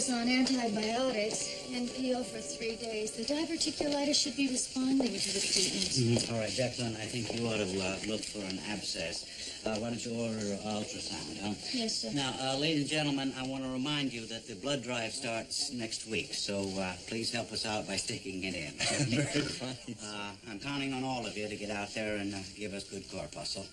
On antibiotics, NPO for 3 days. The diverticulitis should be responding to the treatment. All right, Declan, I think you ought to look for an abscess. Why don't you order ultrasound, huh? Yes, sir. Now, ladies and gentlemen, I want to remind you that the blood drive starts next week, so please help us out by sticking it in. Very funny. I'm counting on all of you to get out there and give us good corpuscle.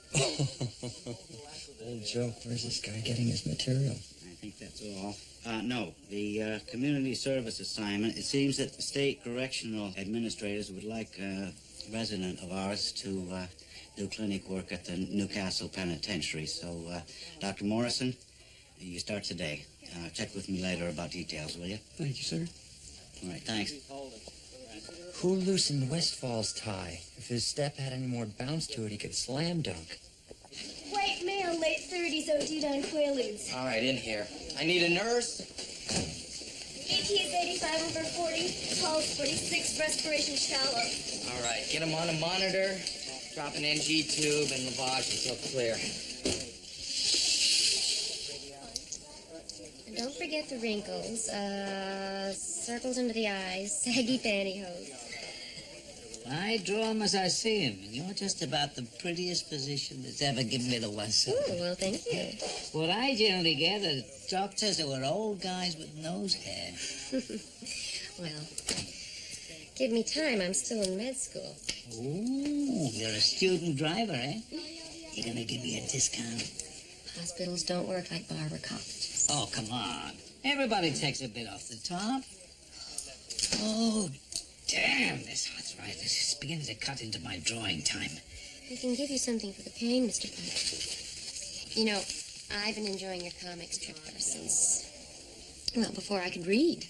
Old Joe, where's this guy getting his material? I think that's all. No, the community service assignment, it seems that the state correctional administrators would like a resident of ours to do clinic work at the Newcastle Penitentiary. So, Dr. Morrison, you start today. Check with me later about details, will you? Thank you, sir. All right, thanks. Who loosened Westfall's tie? If his step had any more bounce to it, he could slam dunk. White male, late 30s, OD'd on Quaaludes. All right, in here. I need a nurse. ET is 85 over 40, pulse 46, respiration shallow. All right, get him on a monitor, drop an NG tube, and lavage until clear. And don't forget the wrinkles, circles under the eyes, saggy pantyhose. I draw him as I see him, and you're just about the prettiest physician that's ever given me the once. Ooh, well, thank you. What I generally get are doctors that were old guys with nose hair. Well, give me time. I'm still in med school. Ooh, you're a student driver, eh? You're gonna give me a discount? Hospitals don't work like barber colleges. Oh, come on. Everybody takes a bit off the top. Oh, damn, this arthritis is beginning to cut into my drawing time. We can give you something for the pain, Mr. Pike. You know, I've been enjoying your comic strip ever since, well, before I could read.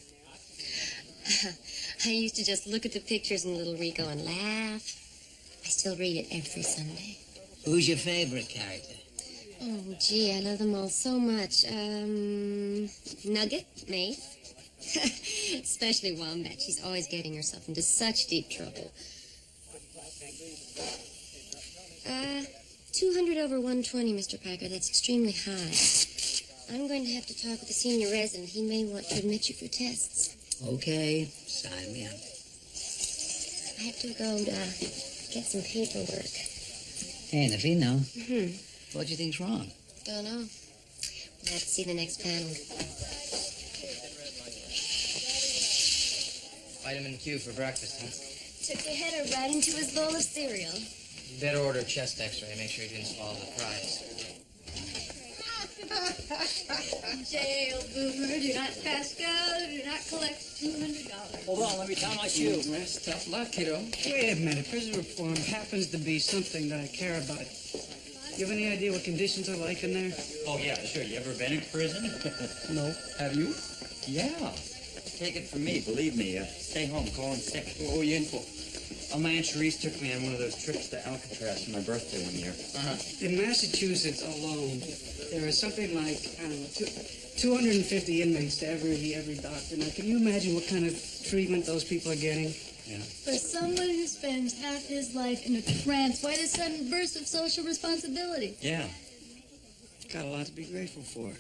I used to just look at the pictures in Little Rico and laugh. I still read it every Sunday. Who's your favorite character? Oh, gee, I love them all so much. Nugget, Maeve. Especially Wombat. She's always getting herself into such deep trouble. 200 over 120, Mr. Packer. That's extremely high. I'm going to have to talk with the senior resident. He may want to admit you for tests. Okay, sign me up. I have to go get some paperwork. Hey, Navino. Mm-hmm. What do you think's wrong? Don't know. We'll have to see the next panel. Vitamin Q for breakfast, huh? Took the header right into his bowl of cereal. Better order a chest x-ray. Make sure you didn't swallow the prize. Jail, boomer. Do not pass go. Do not collect $200. Hold on, let me tie my shoe. That's tough luck, kiddo. Wait a minute. Prison reform happens to be something that I care about. You have any idea what conditions are like in there? Oh, yeah, sure. You ever been in prison? No. Have you? Yeah. Take it from me, believe me. Stay home, call in sick. What were you in for? Oh, my Aunt Cherise took me on one of those trips to Alcatraz for my birthday one year. In Massachusetts alone, there are something like, I don't know, 250 inmates to every doctor. Now, can you imagine what kind of treatment those people are getting? Yeah. For someone who spends half his life in a trance, why this sudden burst of social responsibility? Yeah. Got a lot to be grateful for.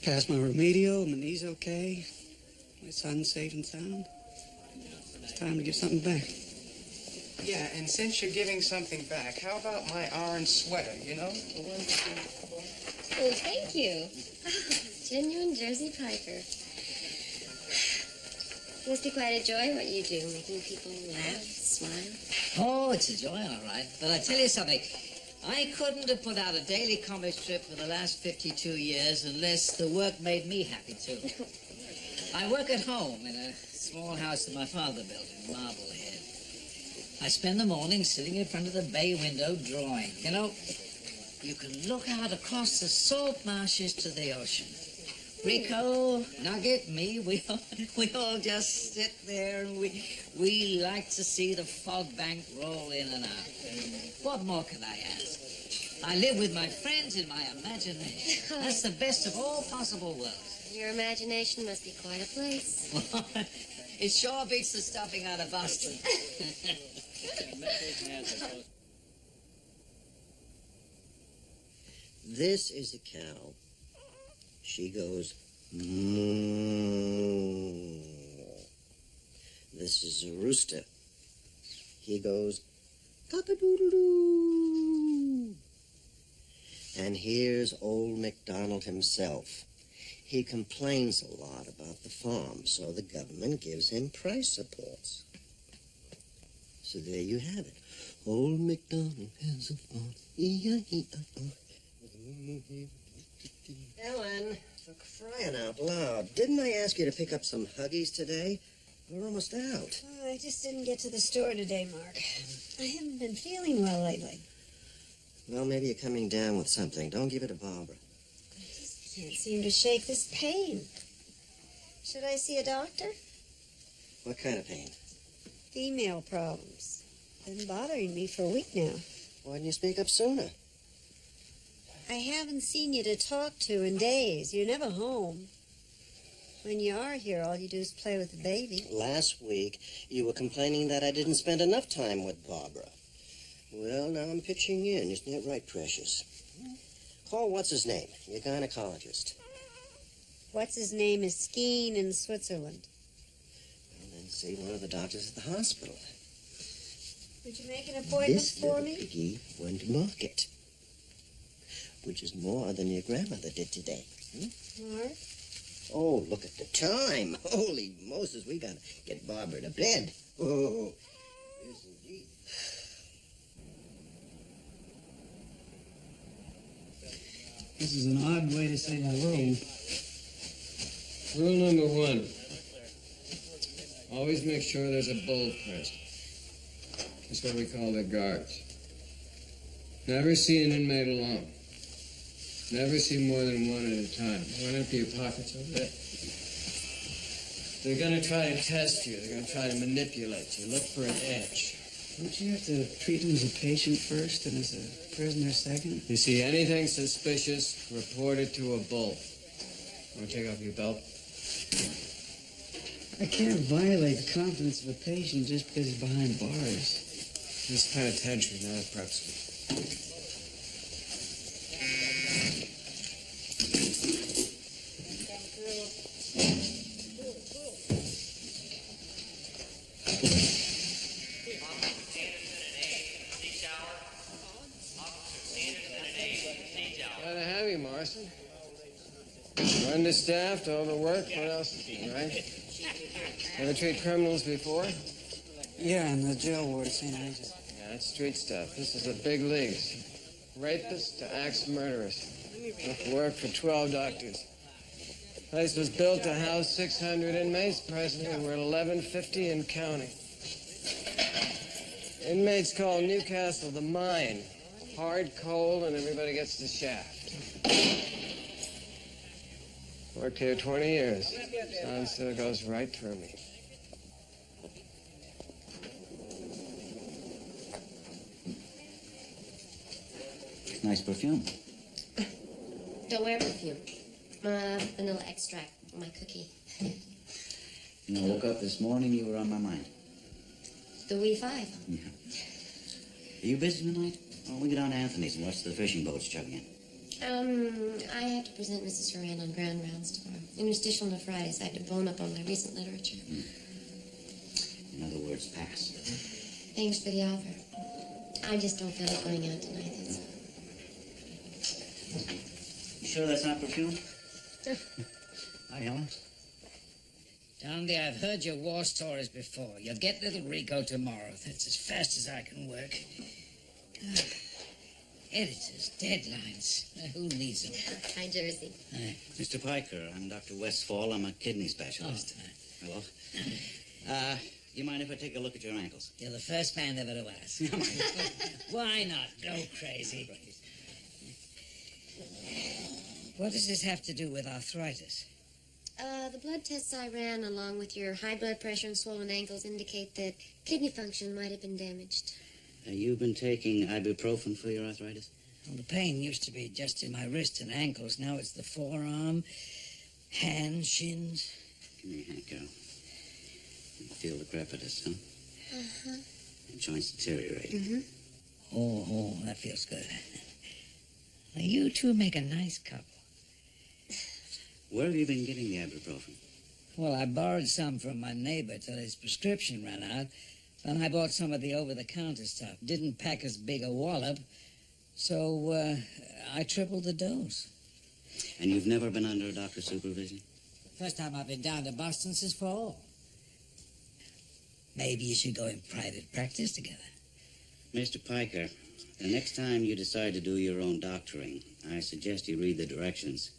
Passed my remedial, my knee's okay. My son's safe and sound. It's time to give something back. Yeah, and since you're giving something back, how about my orange sweater, you know? The one that you... Oh, thank you. Genuine Jersey Piper. Must be quite a joy what you do, making people laugh, smile. Oh, it's a joy, all right. But I tell you something. I couldn't have put out a daily comic strip for the last 52 years unless the work made me happy, too. I work at home in a small house that my father built in Marblehead. I spend the morning sitting in front of the bay window drawing. You know, you can look out across the salt marshes to the ocean. Rico, Nugget, me, we all just sit there and we like to see the fog bank roll in and out. What more can I ask? I live with my friends in my imagination. That's the best of all possible worlds. Your imagination must be quite a place. It sure beats the stuffing out of Boston. This is a cow. She goes moo. This is a rooster. He goes cock-a-doodle-doo. And here's old MacDonald himself. He complains a lot about the farm, so the government gives him price supports. So there you have it. Old MacDonald has a farm. E-I-E-I-O. Ellen, for crying out loud, didn't I ask you to pick up some Huggies today? We're almost out. Oh, I just didn't get to the store today, Mark. I haven't been feeling well lately. Well, maybe you're coming down with something. Don't give it to Barbara. I just can't seem to shake this pain. Should I see a doctor? What kind of pain? Female problems. Been bothering me for a week now. Why didn't you speak up sooner? I haven't seen you to talk to in days. You're never home. When you are here, all you do is play with the baby. Last week, you were complaining that I didn't spend enough time with Barbara. Well, now I'm pitching in. Isn't that right, Precious? Call what's-his-name, your gynecologist. What's-his-name is skiing in Switzerland. And then see one of the doctors at the hospital. Would you make an appointment This for little me? piggy went to market, which is more than your grandmother did today. Mark? Oh, look at the time. Holy Moses, we gotta get Barbara to bed. Oh, yes, indeed. This is an odd way to say hello. Rule number 1. Always make sure there's a bull present. That's what we call the guards. Never see an inmate alone. Never see more than one at a time. You want to empty your pockets over there? They're going to try to test you. They're going to try to manipulate you. Look for an edge. Don't you have to treat him as a patient first and as a prisoner second? You see anything suspicious, report it to a bull. Want to take off your belt? I can't violate the confidence of a patient just because he's behind bars. This is penitentiary, not a prep school. Gotta have you, Morrison. Understaffed, overworked, what else? Right? Ever treat criminals before? Yeah, in the jail ward at St. Regis. Yeah, that's street stuff. This is the big leagues. Rapists to axe murderers. Work for 12 doctors. Place was built to house 600 inmates. Presently, we're at 1150 and counting. Inmates call Newcastle the mine. Hard, cold, and everybody gets the shaft. Worked here 20 years. Sun still goes right through me. Nice perfume. Don't wear perfume. Vanilla extract on my cookie. You know, I woke up this morning, you were on my mind. The wee five. Yeah. Are you busy tonight? Why don't we get down to Anthony's and watch the fishing boats chugging in? I have to present Mrs. Horan on Grand Rounds tomorrow. Interstitial nephritis. I had to bone up on my recent literature. In other words, pass. Thanks for the offer. I just don't feel like going out tonight. That's all. You sure that's not perfume? Hi, Helen. Downey, I've heard your war stories before. You'll get little Rico tomorrow. That's as fast as I can work. Editors, deadlines. Who needs them? Hi, Jersey. Mr. Piker, I'm Dr. Westfall. I'm a kidney specialist. Oh, hello. You mind if I take a look at your ankles? you're the first man ever to ask. Why not? Go crazy. What does this have to do with arthritis? The blood tests I ran, along with your high blood pressure and swollen ankles, indicate that kidney function might have been damaged. You've been taking ibuprofen for your arthritis? Well, the pain used to be just in my wrist and ankles. Now it's the forearm, hands, shins. Give me a hand, Carol. You feel the crepitus, huh? Uh-huh. The joints deteriorating. Mm-hmm. Oh, that feels good. Now, you two make a nice couple. Where have you been getting the ibuprofen? Well, I borrowed some from my neighbor till his prescription ran out. Then I bought some of the over-the-counter stuff. Didn't pack as big a wallop, so I tripled the dose. And you've never been under a doctor's supervision? First time I've been down to Boston since fall. Maybe you should go in private practice together. Mr. Piker, the next time you decide to do your own doctoring, I suggest you read the directions.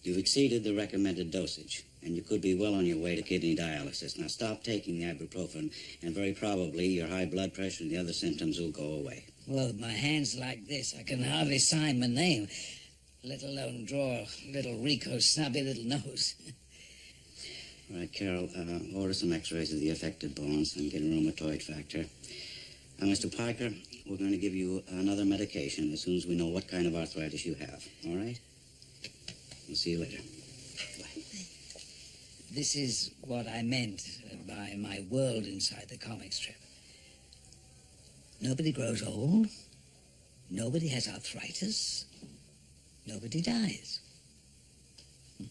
You've exceeded the recommended dosage, and you could be well on your way to kidney dialysis. Now stop taking the ibuprofen, and very probably your high blood pressure and the other symptoms will go away. Well, with my hands like this, I can hardly sign my name, let alone draw little Rico's snubby little nose. All right, Carol, order some x-rays of the affected bones and get a rheumatoid factor. Now, Mr. Piker, we're going to give you another medication as soon as we know what kind of arthritis you have, all right? We'll see you later. Bye. This is what I meant by my world inside the comic strip. Nobody grows old. Nobody has arthritis. Nobody dies. I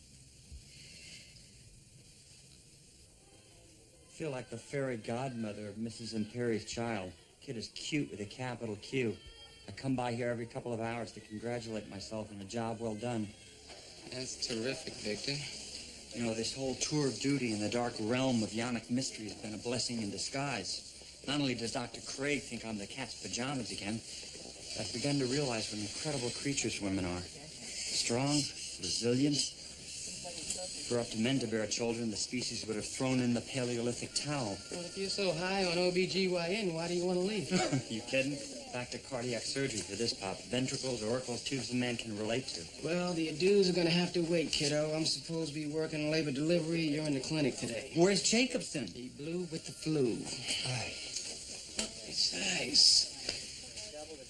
feel like the fairy godmother of Mrs. Imperi's child. Kid is cute with a capital Q. I come by here every couple of hours to congratulate myself on a job well done. That's terrific, Victor. You know, this whole tour of duty in the dark realm of Yonic mystery has been a blessing in disguise. Not only does Dr. Craig think I'm the cat's pajamas again, but I've begun to realize what incredible creatures women are. Strong, resilient. For up to men to bear children, the species would have thrown in the Paleolithic towel. Well, if you're so high on OBGYN, why do you want to leave? You kidding? Back to cardiac surgery for this pop. Ventricles, auricles, tubes a man can relate to. Well, the dudes are going to have to wait, kiddo. I'm supposed to be working labor delivery. You're in the clinic today. Where's Jacobson? He blew with the flu. Aye. Besides,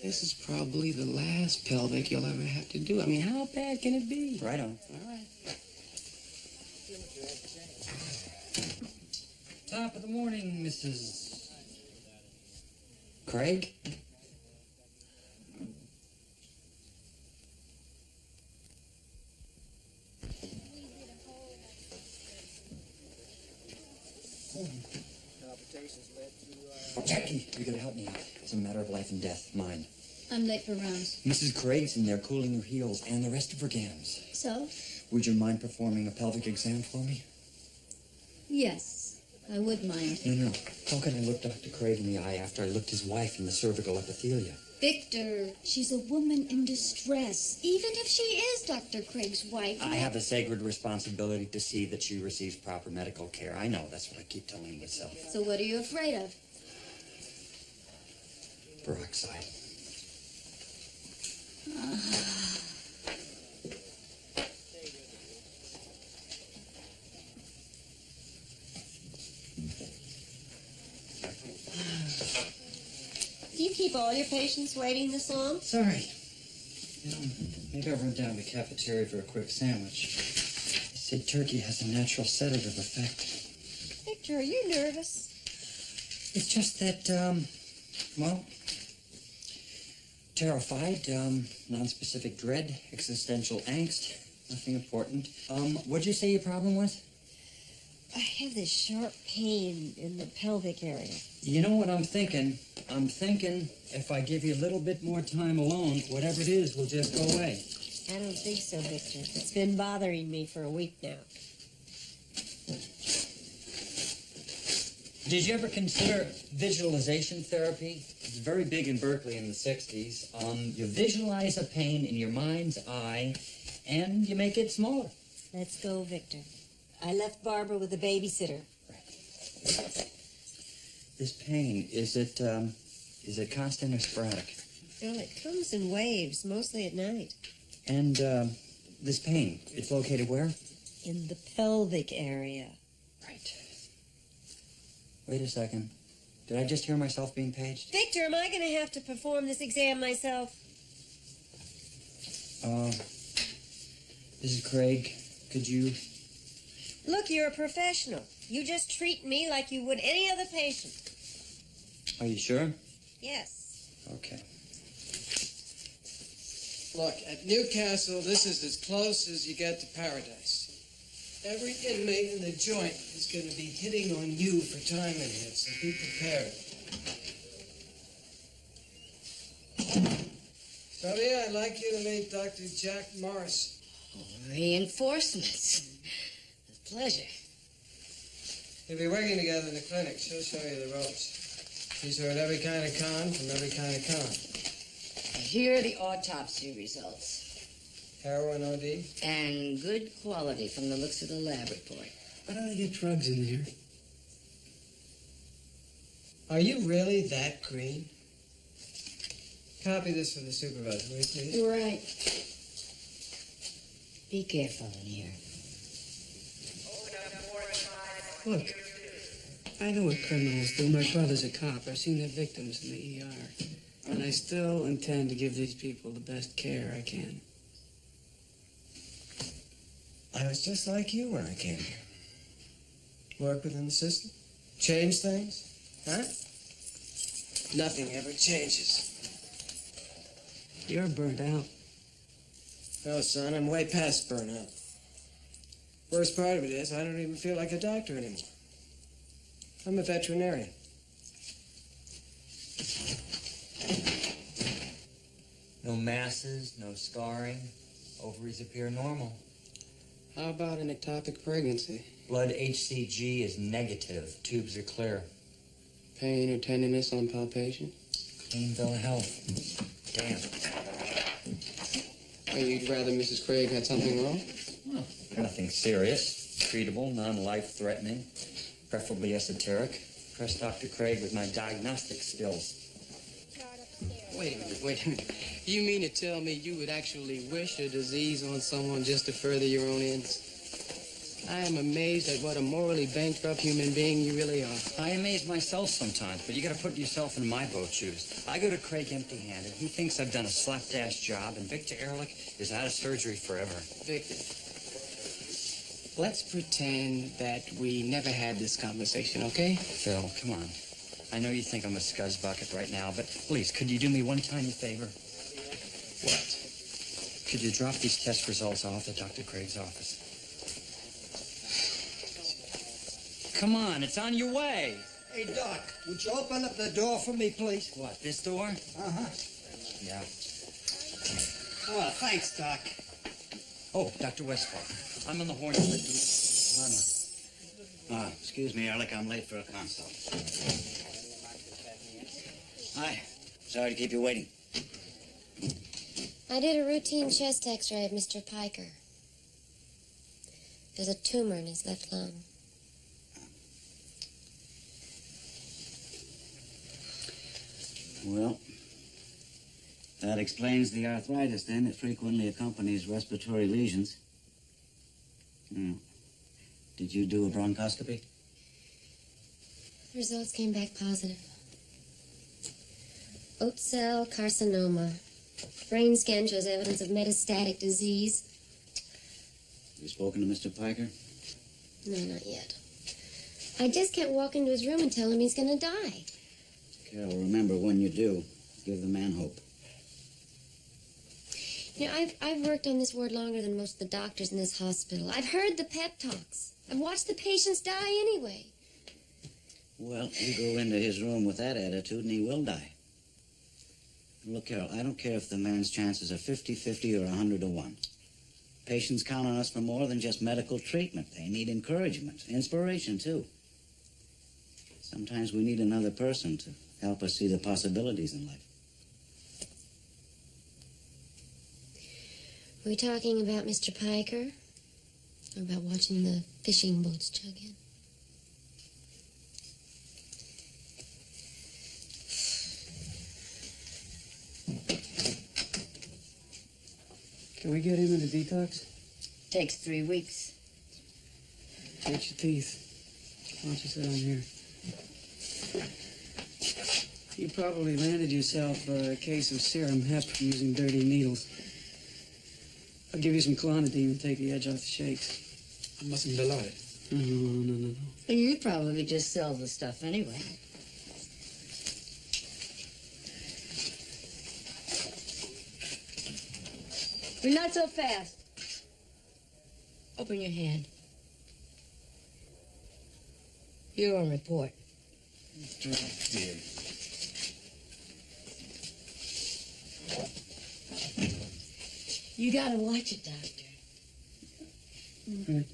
this is probably the last pelvic you'll ever have to do. I mean, how bad can it be? Right on. All right. Top of the morning, Mrs. Craig? Jackie, you gotta help me out. It's a matter of life and death, mine. I'm late for rounds. Mrs. Craig's in there cooling her heels and the rest of her gams. So? Would you mind performing a pelvic exam for me? Yes, I would mind. No. How can I look Dr. Craig in the eye after I looked his wife in the cervical epithelia? Victor, she's a woman in distress. Even if she is Dr. Craig's wife. I have a sacred responsibility to see that she receives proper medical care. I know, that's what I keep telling myself. So what are you afraid of? Peroxide. keep all your patients waiting this long? Sorry. You know, maybe I run down to the cafeteria for a quick sandwich. They say turkey has a natural sedative effect. Victor, are you nervous? It's just that, well, terrified, non-specific dread, existential angst, nothing important. What'd you say your problem was? I have this sharp pain in the pelvic area. You know what I'm thinking? I'm thinking if I give you a little bit more time alone, whatever it is will just go away. I don't think so, Victor. It's been bothering me for a week now. Did you ever consider visualization therapy? It's very big in Berkeley in the 60s. You visualize a pain in your mind's eye, and you make it smaller. Let's go, Victor. I left Barbara with a babysitter. This pain, is it constant or sporadic? Well, it comes in waves, mostly at night. And, this pain, it's located where? In the pelvic area. Right. Wait a second. Did I just hear myself being paged? Victor, am I going to have to perform this exam myself? Mrs. Craig, could you... Look, you're a professional. You just treat me like you would any other patient. Are you sure? Yes. Okay. Look, at Newcastle, this is as close as you get to paradise. Every inmate in the joint is going to be hitting on you for time in here, so be prepared. Sylvia, I'd like you to meet Dr. Jack Morris. Reinforcements. A pleasure. You'll be working together in the clinic. She'll show you the ropes. She's heard every kind of con from every kind of con. Here are the autopsy results. Heroin OD? And good quality from the looks of the lab report. Why don't I get drugs in here? Are you really that green? Copy this for the supervisor, will you please? Right. Be careful in here. Look, I know what criminals do. My brother's a cop. I've seen their victims in the ER. And I still intend to give these people the best care I can. I was just like you when I came here. Work within the system. Change things. Huh? Nothing ever changes. You're burnt out. No, son, I'm way past burnout. Worst part of it is I don't even feel like a doctor anymore. I'm a veterinarian. No masses, no scarring. Ovaries appear normal. How about an ectopic pregnancy? Blood HCG is negative. Tubes are clear. Pain or tenderness on palpation? Clean bill of health. Damn. Or you'd rather Mrs. Craig had something wrong? Well, nothing serious. Treatable, non-life-threatening. Preferably esoteric. Trust Dr. Craig with my diagnostic skills. Wait a minute. You mean to tell me you would actually wish a disease on someone just to further your own ends? I am amazed at what a morally bankrupt human being you really are. I amaze myself sometimes, but you gotta put yourself in my boat shoes. I go to Craig empty-handed. He thinks I've done a slapdash job, and Victor Ehrlich is out of surgery forever. Victor, let's pretend that we never had this conversation, okay? Phil, come on. I know you think I'm a scuzzbucket right now, but please, could you do me one tiny favor? What? Could you drop these test results off at Dr. Craig's office? Come on, it's on your way. Hey, Doc, would you open up the door for me, please? What, this door? Uh-huh. Yeah. Oh, thanks, Doc. Oh, Dr. Westphal, I'm on the horn. Come on. Excuse me, Ehrlich, I'm late for a consult. Hi. Sorry to keep you waiting. I did a routine chest x-ray of Mr. Piker. There's a tumor in his left lung. Well, that explains the arthritis, then. It frequently accompanies respiratory lesions. Did you do a bronchoscopy? Results came back positive. Oat cell carcinoma. Brain scan shows evidence of metastatic disease. You spoken to Mr. Piker? No, not yet. I just can't walk into his room and tell him he's gonna die. Carol, remember, when you do, give the man hope. You know, I've worked on this ward longer than most of the doctors in this hospital. I've heard the pep talks. I've watched the patients die anyway. Well, you go into his room with that attitude and he will die. Look, Carol, I don't care if the man's chances are 50-50 or 100-1. Patients count on us for more than just medical treatment. They need encouragement, inspiration, too. Sometimes we need another person to help us see the possibilities in life. Are we talking about Mr. Piker? Or about watching the fishing boats chug in? Can we get him in a detox? Takes 3 weeks. Fix your teeth. Why don't you sit down here? You probably landed yourself a case of serum hep from using dirty needles. I'll give you some clonidine to take the edge off the shakes. I mustn't be allowed it. No. You probably just sell the stuff anyway. You're not so fast. Open your hand. You're on report. Dear. You gotta watch it, Doctor. Right.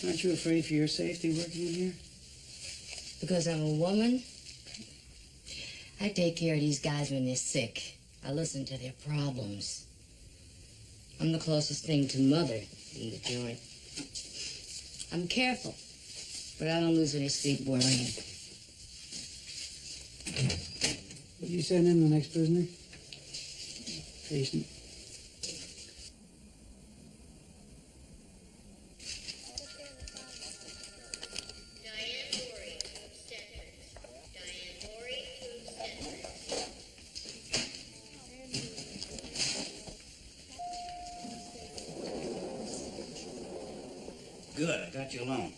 Aren't you afraid for your safety working in here? Because I'm a woman, I take care of these guys when they're sick. I listen to their problems. I'm the closest thing to mother in the joint. I'm careful, but I don't lose any sleep worrying. You send in the next prisoner? Patient. Good, I got you a loan.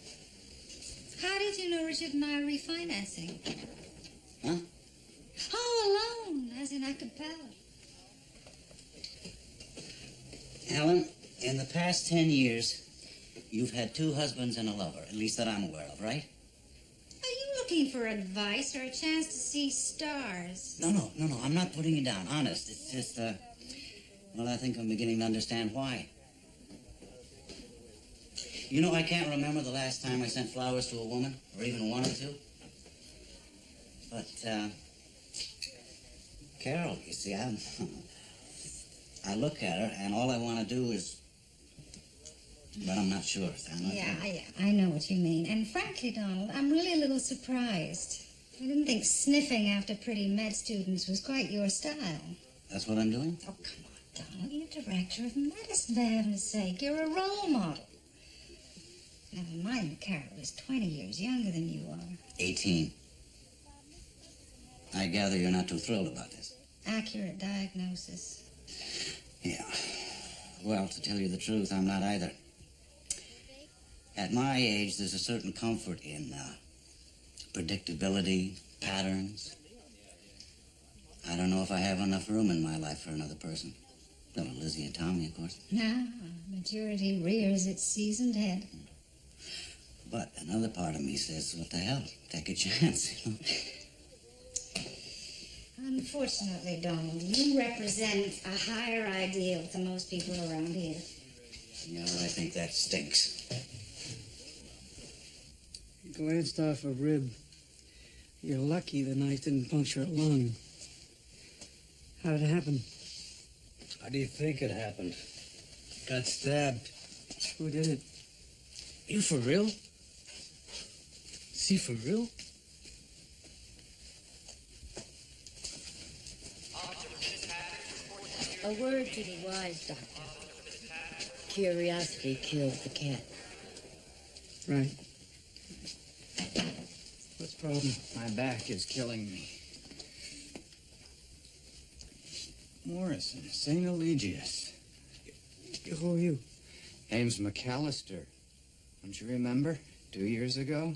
How did you know Richard and I are refinancing? Huh? Oh, a loan, as in a cappella. Helen, in the past 10 years, you've had 2 husbands and a lover, at least that I'm aware of, right? Are you looking for advice or a chance to see stars? No, I'm not putting you down, honest. It's just, well, I think I'm beginning to understand why. You know, I can't remember the last time I sent flowers to a woman, or even wanted to. But, Carol, you see, I look at her, and all I want to do is... But I'm not sure. Yeah, I know what you mean. And frankly, Donald, I'm really a little surprised. I didn't think sniffing after pretty med students was quite your style. That's what I'm doing? Oh, come on, Donald. You're director of medicine, for heaven's sake. You're a role model. Never mind that Carol is 20 years younger than you are. 18. I gather you're not too thrilled about this. Accurate diagnosis. Yeah. Well, to tell you the truth, I'm not either. At my age, there's a certain comfort in predictability, patterns. I don't know if I have enough room in my life for another person. No, Lizzie and Tommy, of course. Now, maturity rears its seasoned head. But another part of me says, what the hell? Take a chance, you know? Unfortunately, Donald, you represent a higher ideal to most people around here. You know, I think that stinks. You glanced off a rib. You're lucky the knife didn't puncture a lung. How did it happen? How do you think it happened? Got stabbed. Who did it? You for real? Is he for real? A word to the wise, Doctor. Curiosity killed the cat. Right. What's the problem? My back is killing me. Morrison, St. Eligius. Who are you? Name's McAllister. Don't you remember? 2 years ago?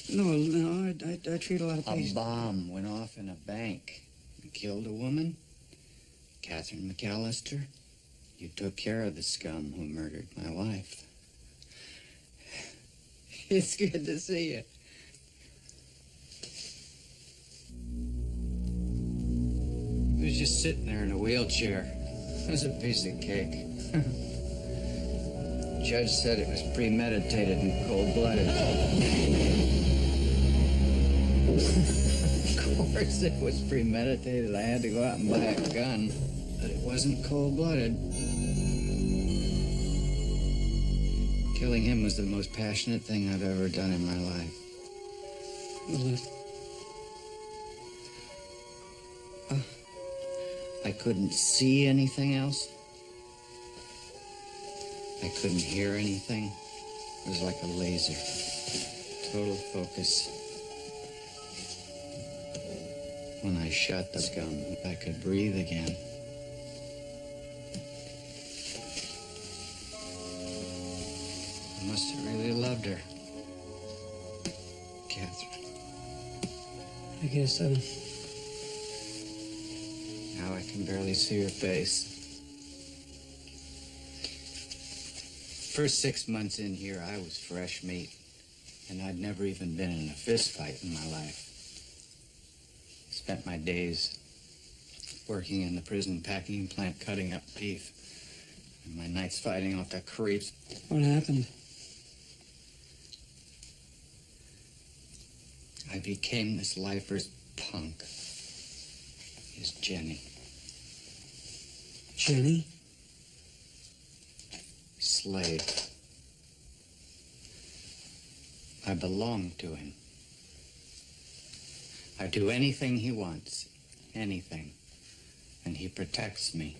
No, I treat a lot of A patients. bomb went off in a bank and killed a woman. Catherine McAllister. You took care of the scum who murdered my wife. It's good to see you. He was just sitting there in a wheelchair. It was a piece of cake. Judge said it was premeditated and cold-blooded. Of course it was premeditated. I had to go out and buy a gun. But it wasn't cold-blooded. Killing him was the most passionate thing I've ever done in my life. I couldn't see anything else. I couldn't hear anything. It was like a laser. Total focus. When I shot the scum, I could breathe again. I must have really loved her. Catherine. I guess so. Now I can barely see her face. First 6 months in here, I was fresh meat, and I'd never even been in a fist fight in my life. Spent my days working in the prison packing plant, cutting up beef, and my nights fighting off the creeps. What happened? I became this lifer's punk. His Jenny. Jenny? Slave. I belong to him. I do anything he wants. Anything. And he protects me.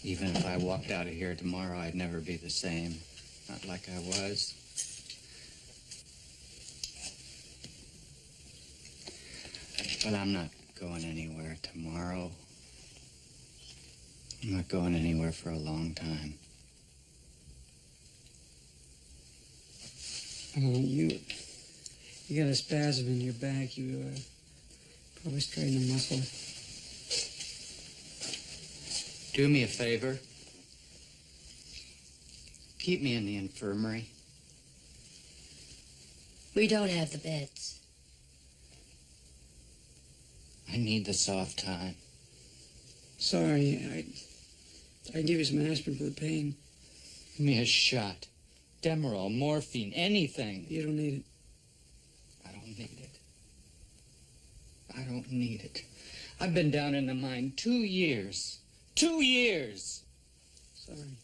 Even if I walked out of here tomorrow, I'd never be the same. Not like I was. But I'm not going anywhere tomorrow. I'm not going anywhere for a long time. You got a spasm in your back. You probably strained a muscle. Do me a favor. Keep me in the infirmary. We don't have the beds. I need the soft time. Sorry, I give you some aspirin for the pain. Give me a shot. Demerol, morphine, anything. You don't need it. I don't need it. I don't need it. I've been down in the mine 2 years. 2 years! Sorry.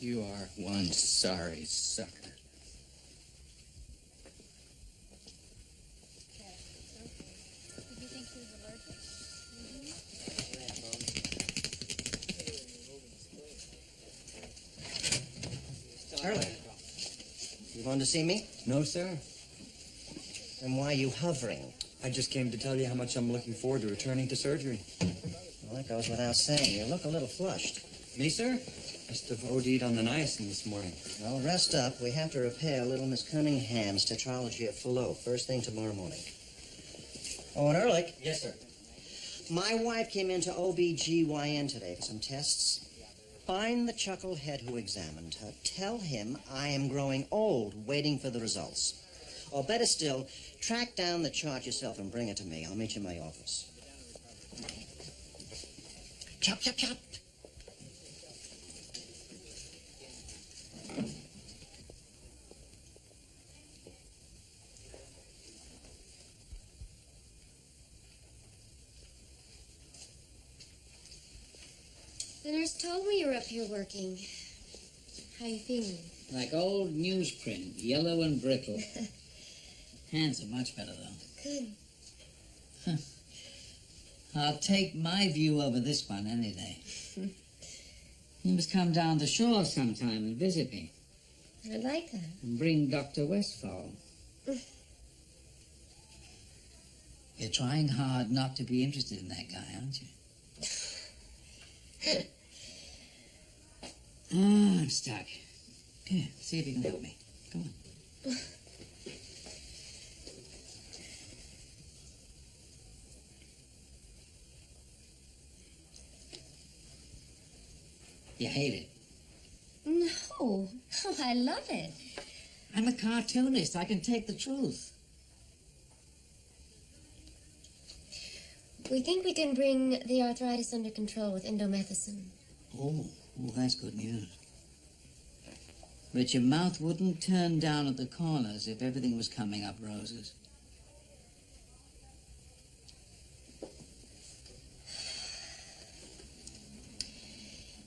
You are one sorry sucker. Early. You wanted to see me? No, sir. Then why are you hovering? I just came to tell you how much I'm looking forward to returning to surgery. Well, that goes without saying. You look a little flushed. Me, sir? Must have OD'd on the niacin this morning. Well, rest up. We have to repair little Miss Cunningham's tetralogy of Fallot first thing tomorrow morning. Oh, and Ehrlich. Yes, sir. My wife came into OB/GYN today for some tests. Find the chucklehead who examined her. Tell him I am growing old waiting for the results. Or better still, track down the chart yourself and bring it to me. I'll meet you in my office. Chop, chop, chop. The nurse told me you were up here working. How you feeling? Like old newsprint, yellow and brittle. Hands are much better, though. Good. I'll take my view over this one any day. You must come down the shore sometime and visit me. I'd like that. And bring Dr. Westfall. You're trying hard not to be interested in that guy, aren't you? Oh, I'm stuck. Here, see if you can help me. Come on. You hate it? No. Oh, I love it. I'm a cartoonist. I can take the truth. We think we can bring the arthritis under control with indomethacin. Oh, that's good news. But your mouth wouldn't turn down at the corners if everything was coming up roses.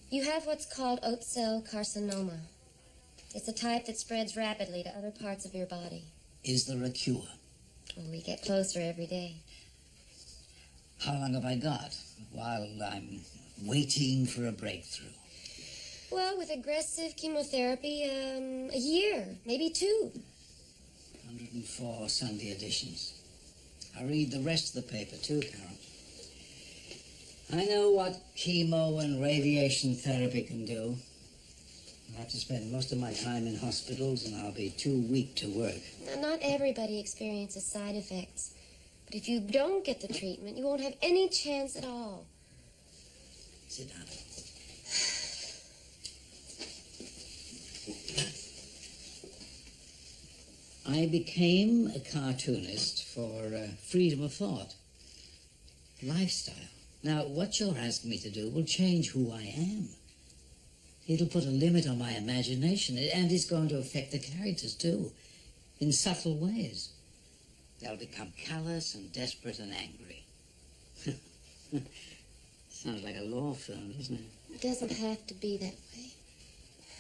You have what's called oat cell carcinoma. It's a type that spreads rapidly to other parts of your body. Is there a cure? Well, we get closer every day. How long have I got while I'm waiting for a breakthrough? Well, with aggressive chemotherapy, a year, maybe 2. 104 Sunday editions. I read the rest of the paper too, Carol. I know what chemo and radiation therapy can do. I have to spend most of my time in hospitals, and I'll be too weak to work. Now, not everybody experiences side effects. But if you don't get the treatment, you won't have any chance at all. Sit down. I became a cartoonist for freedom of thought, lifestyle. Now, what you're asking me to do will change who I am. It'll put a limit on my imagination, and it's going to affect the characters, too, in subtle ways. They'll become callous and desperate and angry. Sounds like a law firm, doesn't it? It doesn't have to be that way.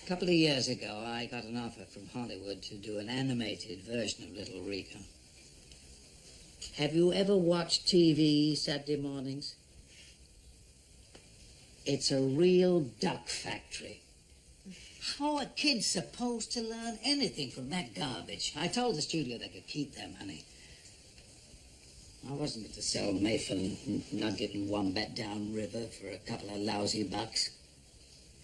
A couple of years ago, I got an offer from Hollywood to do an animated version of Little Rico. Have you ever watched TV Saturday mornings? It's a real duck factory. How are kids supposed to learn anything from that garbage? I told the studio they could keep their money. I wasn't going to sell Mayfield Nugget and Wombat down river for a couple of lousy bucks.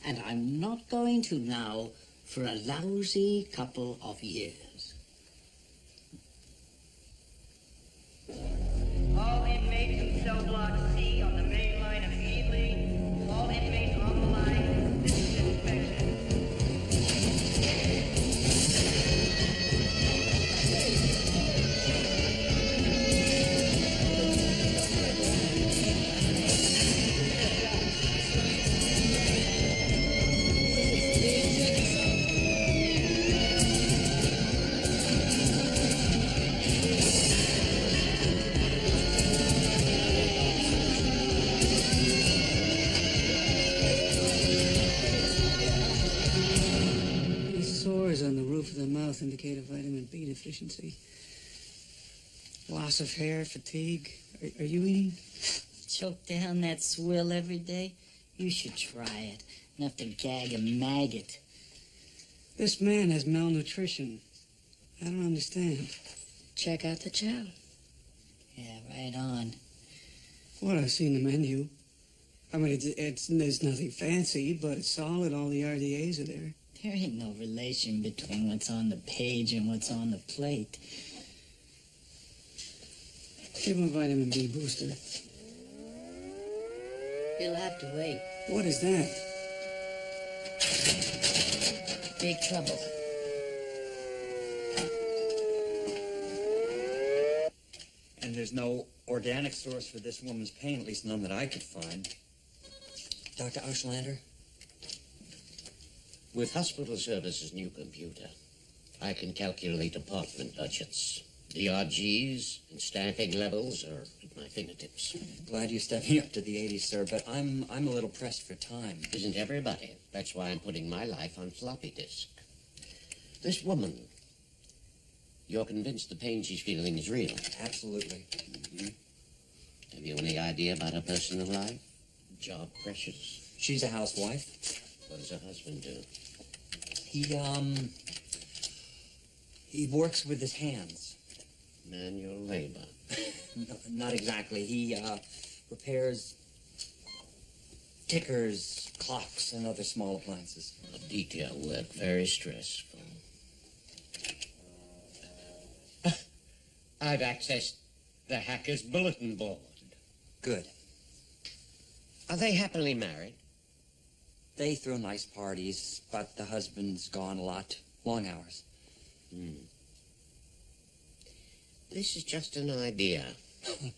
And I'm not going to now for a lousy couple of years. All inmates in cell block C on the main line immediately. All inmates on the line. This is inspection. On the roof of the mouth indicate a vitamin B deficiency. Loss of hair, fatigue. Are you eating? Choke down that swill every day? You should try it. Enough to gag a maggot. This man has malnutrition. I don't understand. Check out the chow. Yeah, right on. What, I've seen the menu. I mean, there's nothing fancy, but it's solid. All the RDAs are there. There ain't no relation between what's on the page and what's on the plate. Give him a vitamin B booster. He'll have to wait. What is that? Big trouble. And there's no organic source for this woman's pain, at least none that I could find. Dr. Auslander? With Hospital Services' new computer, I can calculate apartment budgets. DRGs and staffing levels are at my fingertips. Glad you're stepping up to the 80s, sir, but I'm a little pressed for time. Isn't everybody? That's why I'm putting my life on floppy disk. This woman, you're convinced the pain she's feeling is real? Absolutely. Mm-hmm. Have you any idea about her personal life? Job pressures? She's a housewife. What does her husband do? He works with his hands. Manual labor. No, not exactly. He, repairs tickers, clocks, and other small appliances. Detail work, very stressful. I've accessed the hacker's bulletin board. Good. Are they happily married? They throw nice parties, but the husband's gone a lot. Long hours. This is just an idea.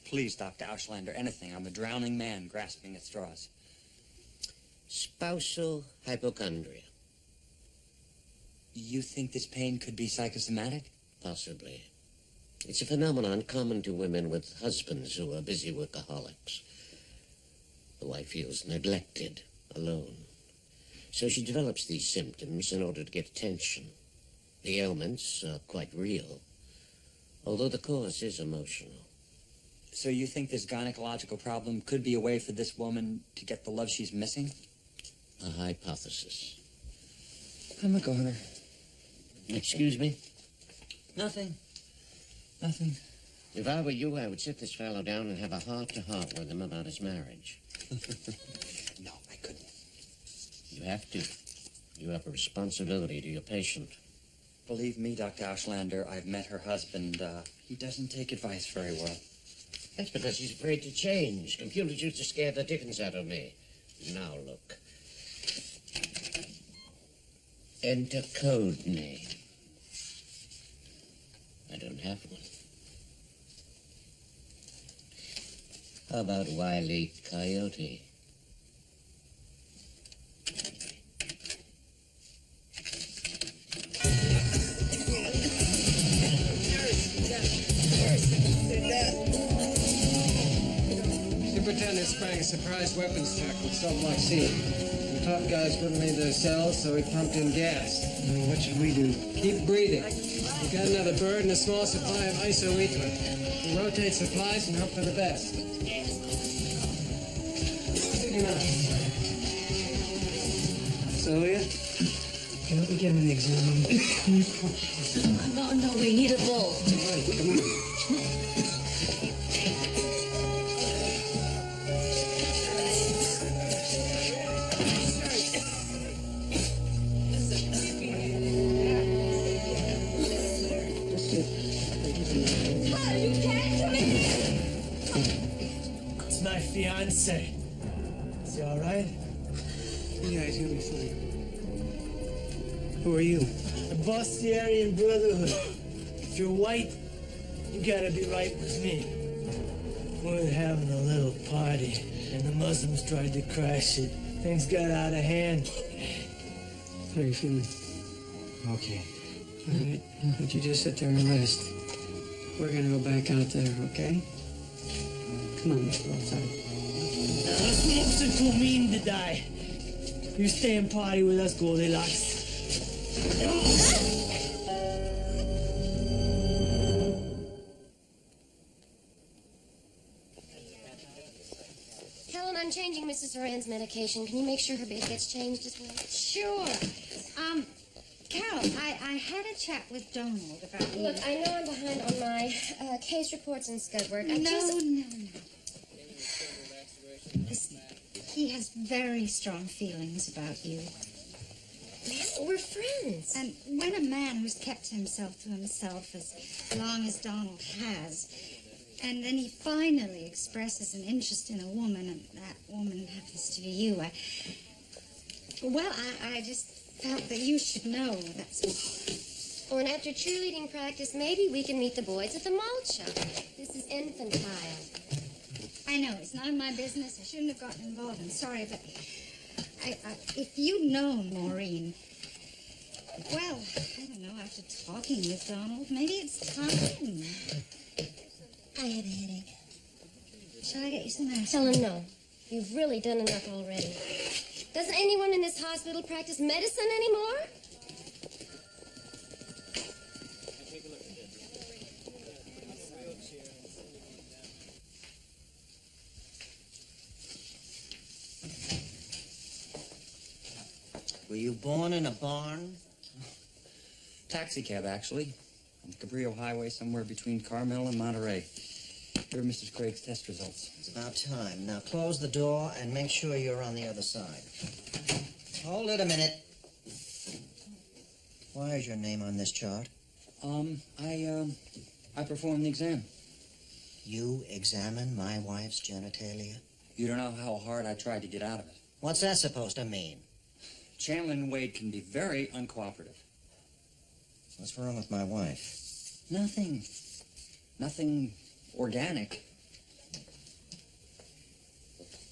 Please, Dr. Auslander, anything. I'm a drowning man grasping at straws. Spousal hypochondria. You think this pain could be psychosomatic? Possibly. It's a phenomenon common to women with husbands who are busy workaholics. The wife feels neglected, alone. So she develops these symptoms in order to get attention. The ailments are quite real, although the cause is emotional. So you think this gynecological problem could be a way for this woman to get the love she's missing? A hypothesis. I'm a goner. Excuse me? Nothing. Nothing. If I were you, I would sit this fellow down and have a heart-to-heart with him about his marriage. No, I couldn't. You have to. You have a responsibility to your patient. Believe me, Dr. Auslander, I've met her husband. He doesn't take advice very well. That's because he's afraid to change. Computers used to scare the dickens out of me. Now look. Enter code name. I don't have one. How about Wile E. Coyote? Superintendent sprang a surprise weapons check with Cell Block C. The top guys wouldn't leave their cells, so he pumped in gas. What should we do? Keep breathing. We got another bird and a small supply of S4E21. We'll rotate supplies and hope for the best. Sylvia? Can we get an exam? No, we need a bowl. Come on. It's my fiance. Is he all right? Yeah, he's gonna be fine. Who are you? The Bostiarian Brotherhood. If you're white, you gotta be right with me. We're having a little party, and the Muslims tried to crash it. Things got out of hand. How are you feeling? Okay. All right. Would you just sit there and rest? We're gonna go back out there, okay? Come on, let's go outside. Us mobs are too mean to die. You stay and party with us, Goldilocks. Helen, I'm changing Mrs. Horan's medication. Can you make sure her bed gets changed as well? Sure. Carol, I had a chat with Donald about you. Look, I know I'm behind on my case reports and scud work. No. Listen, he has very strong feelings about you. Well, we're friends. And when a man who's kept himself to himself as long as Donald has, and then he finally expresses an interest in a woman, and that woman happens to be you, I just felt that you should know, that's all. Oh, and after cheerleading practice, maybe we can meet the boys at the malt shop. This is infantile. I know, it's none of my business. I shouldn't have gotten involved. I'm sorry, but if you'd known Maureen, well, I don't know, after talking with Donald, maybe it's time. I have a headache. Shall I get you some aspirin? Helen, no. You've really done enough already. Does anyone in this hospital practice medicine anymore? Were you born in a barn? Taxi cab, actually. On the Cabrillo Highway, somewhere between Carmel and Monterey. Here are Mrs. Craig's test results. It's about time. Now close the door and make sure you're on the other side. Hold it a minute. Why is your name on this chart? I performed the exam. You examine my wife's genitalia? You don't know how hard I tried to get out of it. What's that supposed to mean? Chandler and Wade can be very uncooperative. What's wrong with my wife? Nothing. Nothing organic.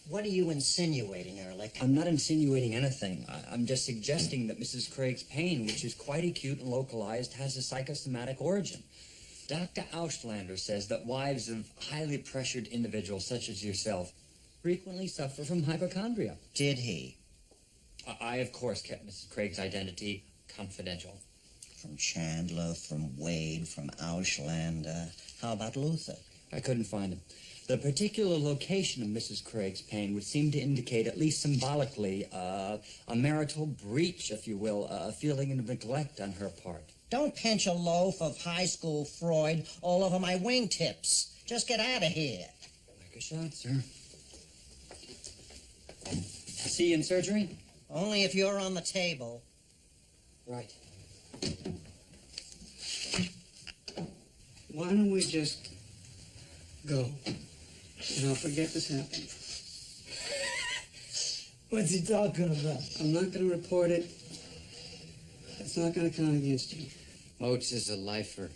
What are you insinuating, Ehrlich? I'm not insinuating anything. I'm just suggesting that Mrs. Craig's pain, which is quite acute and localized, has a psychosomatic origin. Dr. Auslander says that wives of highly pressured individuals such as yourself frequently suffer from hypochondria. Did he? I, of course, kept Mrs. Craig's identity confidential. From Chandler, from Wade, from Auslander. How about Luther? I couldn't find him. The particular location of Mrs. Craig's pain would seem to indicate, at least symbolically, a marital breach, if you will, a feeling of neglect on her part. Don't pinch a loaf of high school Freud all over my wingtips. Just get out of here. Like a shot, sir. See you in surgery? Only if you're on the table. Right. Why don't we just go? And I'll forget this happened. What's he talking about? I'm not going to report it. It's not going to count against you. Oates is a lifer.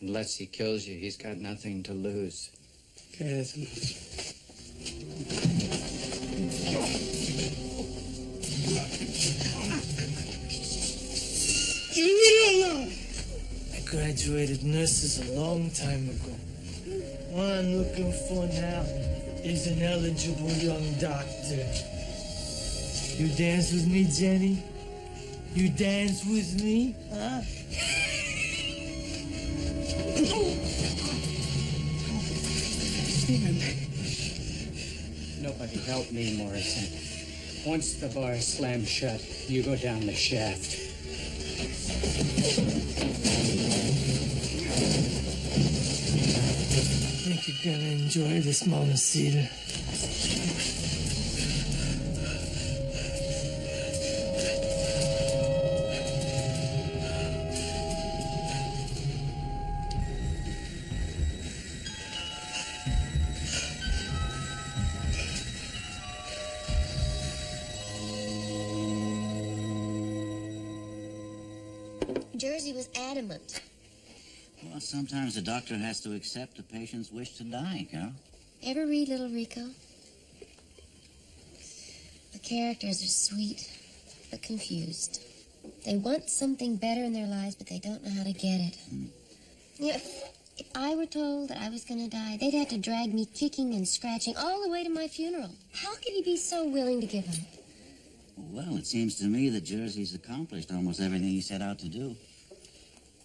Unless he kills you, he's got nothing to lose. Okay, that's enough. Leave me alone! I graduated nurses a long time ago. What I'm looking for now is an eligible young doctor. You dance with me, Jenny? You dance with me, huh? Nobody help me, Morrison. Once the bar slams shut, you go down the shaft. I think you're gonna enjoy this, Mamacita. Jersey was adamant. Well, sometimes the doctor has to accept the patient's wish to die, Carol. Ever read Little Rico? The characters are sweet, but confused. They want something better in their lives, but they don't know how to get it. You know, if I were told that I was going to die, they'd have to drag me kicking and scratching all the way to my funeral. How could he be so willing to give up? Well, it seems to me that Jersey's accomplished almost everything he set out to do.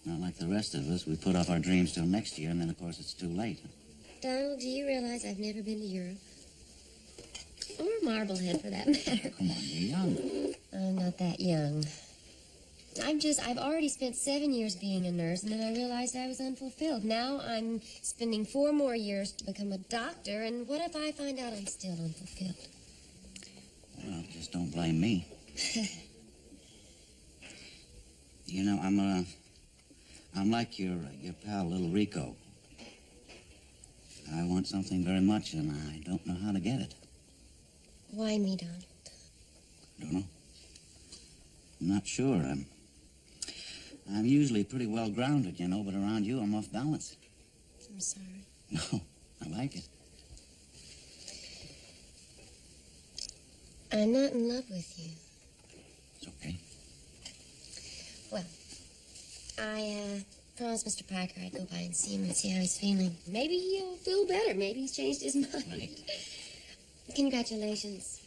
Not like the rest of us. We put off our dreams till next year, and then, of course, it's too late. Donald, do you realize I've never been to Europe? Or Marblehead, for that matter. Come on, you're young. I'm not that young. I've already spent 7 years being a nurse, and then I realized I was unfulfilled. Now I'm spending 4 more years to become a doctor, and what if I find out I'm still unfulfilled? Well, just don't blame me. You know, I'm like your pal, Little Rico. I want something very much, and I don't know how to get it. Why me, Donald? Don't know. I'm not sure. I'm usually pretty well grounded, you know, but around you I'm off balance. I'm sorry. No, I like it. I'm not in love with you. It's okay. Well, I promised Mr. Parker I'd go by and see him and see how he's feeling. Maybe he'll feel better. Maybe he's changed his mind. Right. Congratulations.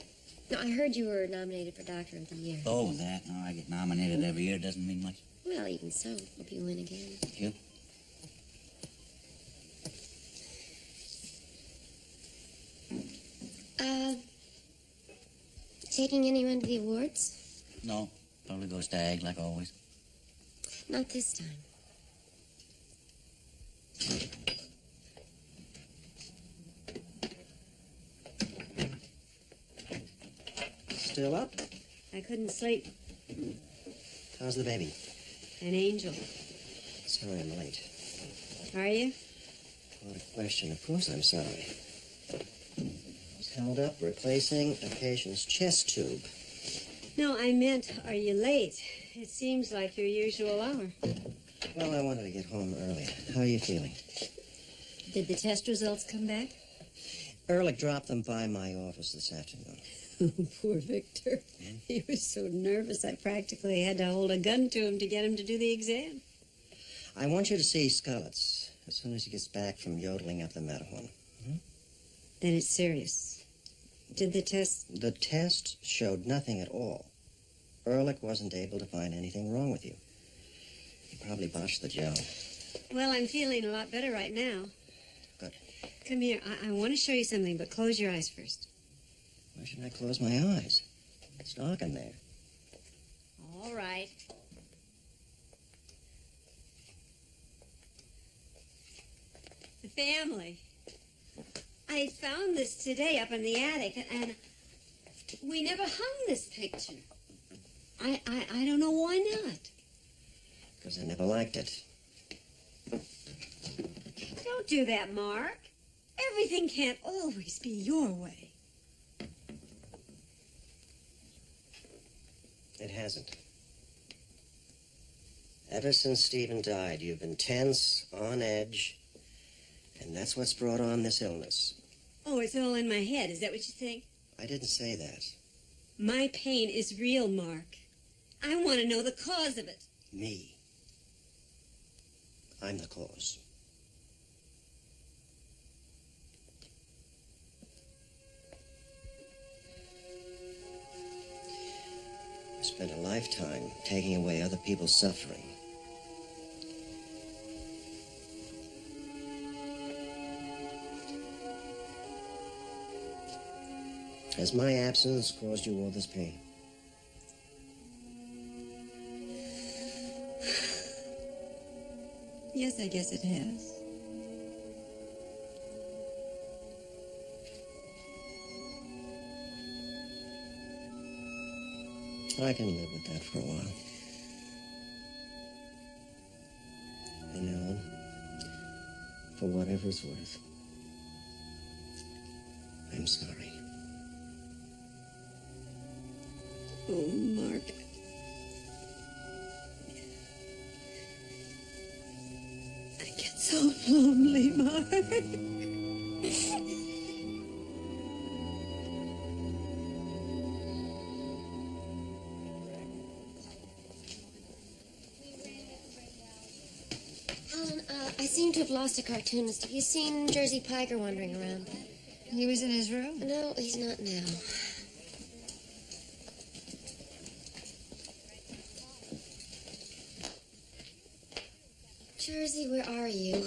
No, I heard you were nominated for Doctor of the Year. Oh, that? No, I get nominated every year. Doesn't mean much. Well, even so, hope you win again. Thank you. Taking anyone to the awards? No, probably goes to egg like always. Not this time. Still up? I couldn't sleep. How's the baby? An angel. Sorry I'm late. Are you? What a question. Of course I'm sorry. Was held up replacing a patient's chest tube. No, I meant, are you late? It seems like your usual hour. Well, I wanted to get home early. How are you feeling? Did the test results come back? Ehrlich dropped them by my office this afternoon. Oh, poor Victor. He was so nervous I practically had to hold a gun to him to get him to do the exam. I want you to see Scullets as soon as he gets back from yodeling up the Matterhorn. Then it's serious. Did the test... The test showed nothing at all. Ehrlich wasn't able to find anything wrong with you. He probably botched the job. Well, I'm feeling a lot better right now. Good. Come here. I want to show you something, but close your eyes first. Why should I close my eyes? It's dark in there. All right. The family. I found this today up in the attic, and we never hung this picture. I don't know why not. Because I never liked it. Don't do that, Mark. Everything can't always be your way. It hasn't. Ever since Stephen died, you've been tense, on edge, and that's what's brought on this illness. Oh, it's all in my head. Is that what you think? I didn't say that. My pain is real, Mark. I want to know the cause of it. Me. I'm the cause. I spent a lifetime taking away other people's suffering. Has my absence caused you all this pain? Yes, I guess it has. I can live with that for a while. And Ellen, for whatever it's worth, I'm sorry. Oh, Mark. I get so lonely, Mark. I seem to have lost a cartoonist. Have you seen Jersey Piker wandering around? He was in his room? No, he's not now. Jersey, where are you?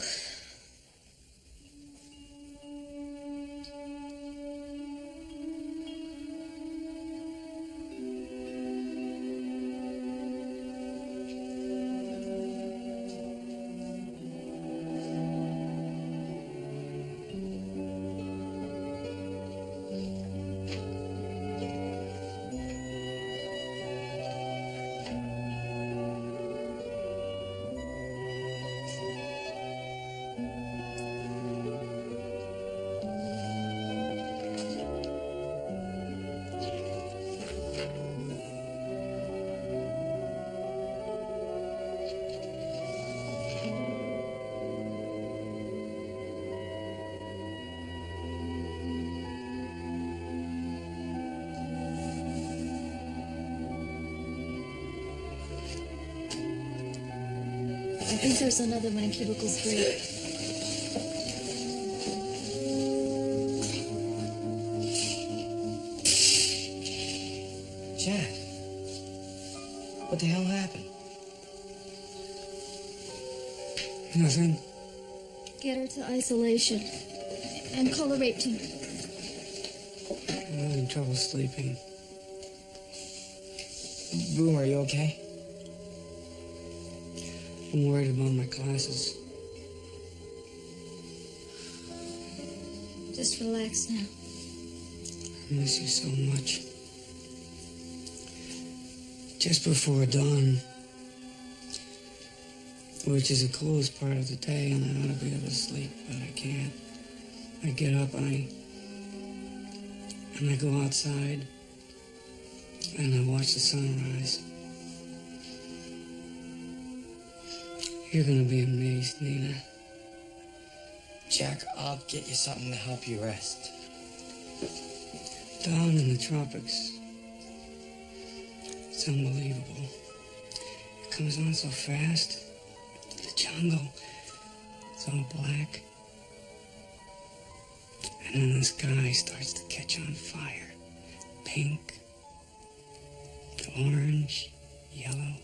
I think there's another one in cubicles 3. Jack, what the hell happened? Nothing. Get her to isolation. And call a rape team. I'm having trouble sleeping. Boomer, are you okay? I'm worried about my classes. Just relax now. I miss you so much. Just before dawn, which is the coolest part of the day, and I ought to be able to sleep, but I can't. I get up and I go outside and I watch the sunrise. You're gonna be amazed, Nina. Jack, I'll get you something to help you rest. Down in the tropics, it's unbelievable. It comes on so fast. The jungle, it's all black. And then the sky starts to catch on fire. Pink, orange, yellow,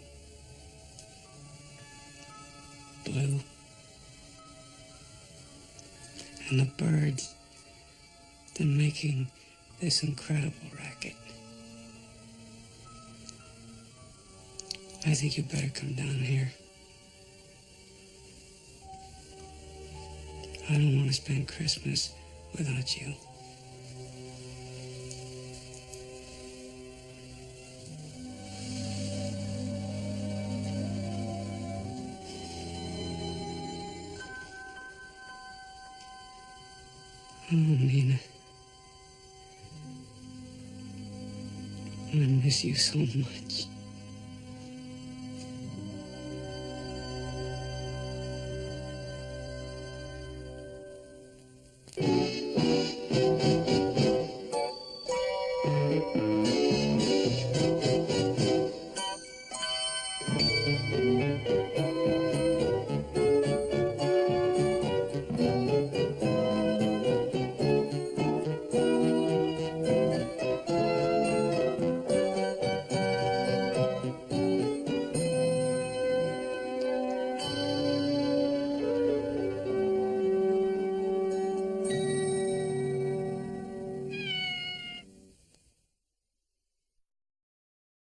blue. And the birds, they're making this incredible racket. I think you better come down here. I don't want to spend Christmas without you. Oh, Nina. I miss you so much.